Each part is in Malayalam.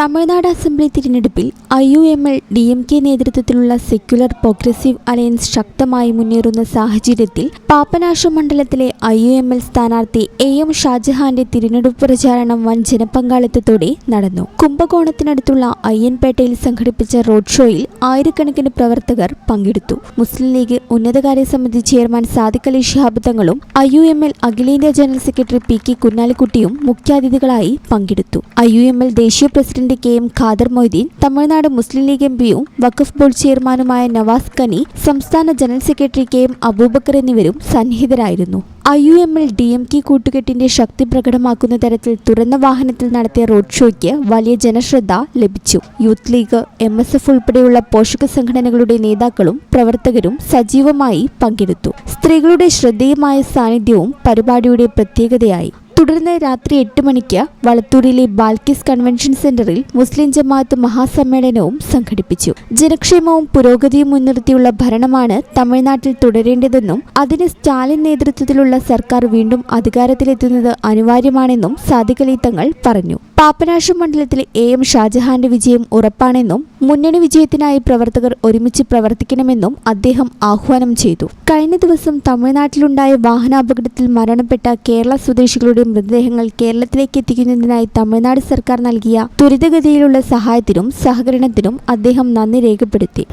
തമിഴ്നാട് അസംബ്ലി തിരഞ്ഞെടുപ്പിൽ IUML DMK നേതൃത്വത്തിലുള്ള സെക്യുലർ പ്രോഗ്രസീവ് അലയൻസ് ശക്തമായി മുന്നേറുന്ന സാഹചര്യത്തിൽ പാപ്പനാശം മണ്ഡലത്തിലെ IUML സ്ഥാനാർത്ഥി AM ഷാജഹാന്റെ തിരഞ്ഞെടുപ്പ് പ്രചാരണം വൻ ജനപങ്കാളിത്തത്തോടെ നടന്നു. കുംഭകോണത്തിനടുത്തുള്ള അയ്യൻപേട്ടയിൽ സംഘടിപ്പിച്ച റോഡ് ഷോയിൽ ആയിരക്കണക്കിന് പ്രവർത്തകർ പങ്കെടുത്തു. മുസ്ലിം ലീഗ് ഉന്നതകാര്യ സമിതി ചെയർമാൻ സാദിഖ് അലി ശിഹാബ് തങ്ങളും IUML അഖിലേന്ത്യാ ജനറൽ സെക്രട്ടറി PK കുഞ്ഞാലിക്കുട്ടിയും മുഖ്യാതിഥികളായി പങ്കെടുത്തു. IUML ദേശീയ പ്രസിഡന്റ് KM ഖാദർ മൊയ്തീൻ, തമിഴ്നാട് മുസ്ലിം ലീഗ് MPയും വഖഫ് ബോർഡ് ചെയർമാനുമായ നവാസ് ഖനി, സംസ്ഥാന ജനറൽ സെക്രട്ടറി KM അബൂബക്കർ എന്നിവരും സന്നിഹിതരായിരുന്നു. IUML DMK കൂട്ടുകെട്ടിന്റെ ശക്തി പ്രകടമാക്കുന്ന തരത്തിൽ തുറന്ന വാഹനത്തിൽ നടത്തിയ റോഡ് ഷോയ്ക്ക് വലിയ ജനശ്രദ്ധ ലഭിച്ചു. യൂത്ത് ലീഗ്, MSF ഉൾപ്പെടെയുള്ള പോഷക സംഘടനകളുടെ നേതാക്കളും പ്രവർത്തകരും സജീവമായി പങ്കെടുത്തു. സ്ത്രീകളുടെ ശ്രദ്ധേയമായ സാന്നിധ്യവും പരിപാടിയുടെ പ്രത്യേകതയായി. തുടർന്ന് രാത്രി 8 മണിക്ക് വളത്തൂരിലെ ബാൽക്കിസ് കൺവെൻഷൻ സെന്ററിൽ മുസ്ലിം ജമാഅത്ത് മഹാസമ്മേളനവും സംഘടിപ്പിച്ചു. ജനക്ഷേമവും പുരോഗതിയും മുൻനിർത്തിയുള്ള ഭരണമാണ് തമിഴ്നാട്ടിൽ തുടരേണ്ടതെന്നും അതിന് സ്റ്റാലിൻ നേതൃത്വത്തിലുള്ള സർക്കാർ വീണ്ടും അധികാരത്തിലെത്തുന്നത് അനിവാര്യമാണെന്നും സാദിഖ് അലി തങ്ങൾ പറഞ്ഞു. പാപ്പനാശം മണ്ഡലത്തിലെ AM ഷാജഹാന്റെ വിജയം ഉറപ്പാണെന്നും മുന്നണി വിജയത്തിനായി പ്രവർത്തകർ ഒരുമിച്ച് പ്രവർത്തിക്കണമെന്നും അദ്ദേഹം ആഹ്വാനം ചെയ്തു. കഴിഞ്ഞ ദിവസം തമിഴ്നാട്ടിലുണ്ടായ വാഹനാപകടത്തിൽ മരണപ്പെട്ട കേരള സ്വദേശികളുടെ മൃതദേഹങ്ങൾ കേരളത്തിലേക്ക് എത്തിക്കുന്നതിനായി തമിഴ്നാട് സർക്കാർ നൽകിയ ത്വരിതഗതിയിലുള്ള സഹായത്തിനും സഹകരണത്തിനും അദ്ദേഹം നന്ദി രേഖപ്പെടുത്തി.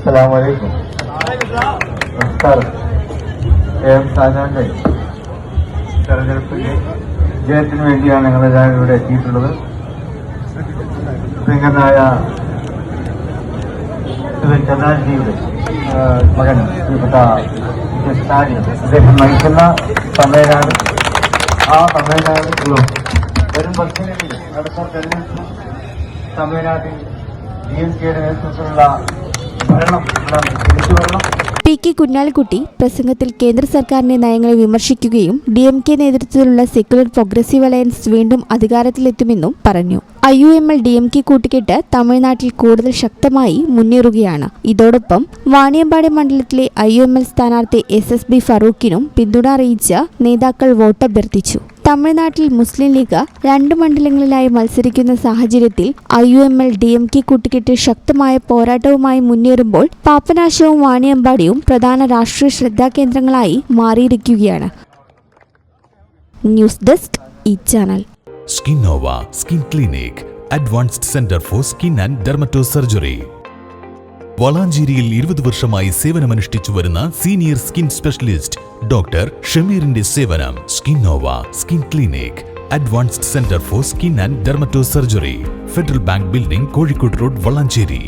വിജയത്തിനു വേണ്ടിയാണ് ഞങ്ങളെല്ലാം ഇവിടെ എത്തിയിട്ടുള്ളത്. പ്രിയങ്കരനായ ചന്ദ്രജിയുടെ മകൻ ശ്രീപ്പെട്ട സ്റ്റാലിൻ അദ്ദേഹം നയിക്കുന്ന തമിഴ്നാട്, ആ തമിഴ്നാട് വരും വർഷങ്ങളിൽ അടുത്ത തെരഞ്ഞെടുപ്പ് തമിഴ്നാട്ടിൽ DMKയുടെ നേതൃത്വത്തിലുള്ള ഭരണം തിരിച്ചു വരണം. PK കുഞ്ഞാലിക്കുട്ടി പ്രസംഗത്തിൽ കേന്ദ്ര സർക്കാരിന്റെ നയങ്ങളെ വിമർശിക്കുകയും DMK നേതൃത്വത്തിലുള്ള സെക്യുലർ പ്രോഗ്രസീവ് അലയൻസ് വീണ്ടും അധികാരത്തിലെത്തുമെന്നും പറഞ്ഞു. IUML DMK കൂട്ടുകെട്ട് തമിഴ്നാട്ടിൽ കൂടുതൽ ശക്തമായി മുന്നേറുകയാണ്. ഇതോടൊപ്പം വാണിയമ്പാടി മണ്ഡലത്തിലെ IUML സ്ഥാനാർത്ഥി SSB ഫറൂഖിനും പിന്തുണ അറിയിച്ച നേതാക്കൾ വോട്ടഭ്യർത്ഥിച്ചു. തമിഴ്നാട്ടിൽ മുസ്ലിം ലീഗ് 2 മണ്ഡലങ്ങളിലായി മത്സരിക്കുന്ന സാഹചര്യത്തിൽ IUML DMK കൂട്ടുകെട്ട് ശക്തമായ പോരാട്ടവുമായി മുന്നേറുമ്പോൾ പാപ്പനാശവും വാണിയമ്പാടിയും പ്രധാന രാഷ്ട്രീയ ശ്രദ്ധാകേന്ദ്രങ്ങളായി മാറിയിരിക്കുകയാണ്. ന്യൂസ് ഡെസ്ക് E-ചാനൽ. Skinnova skin clinic, advanced centre for skin and dermato surgery. വളാഞ്ചേരിയിൽ 20 വർഷമായി സേവനമനുഷ്ഠിച്ചു വരുന്ന സീനിയർ സ്കിൻ സ്പെഷ്യലിസ്റ്റ് ഡോക്ടർ ഷമീറിന്റെ സേവനം. Skinnova skin clinic, advanced centre for skin and dermato surgery, Federal Bank building, Kozhikode road, Valanchery.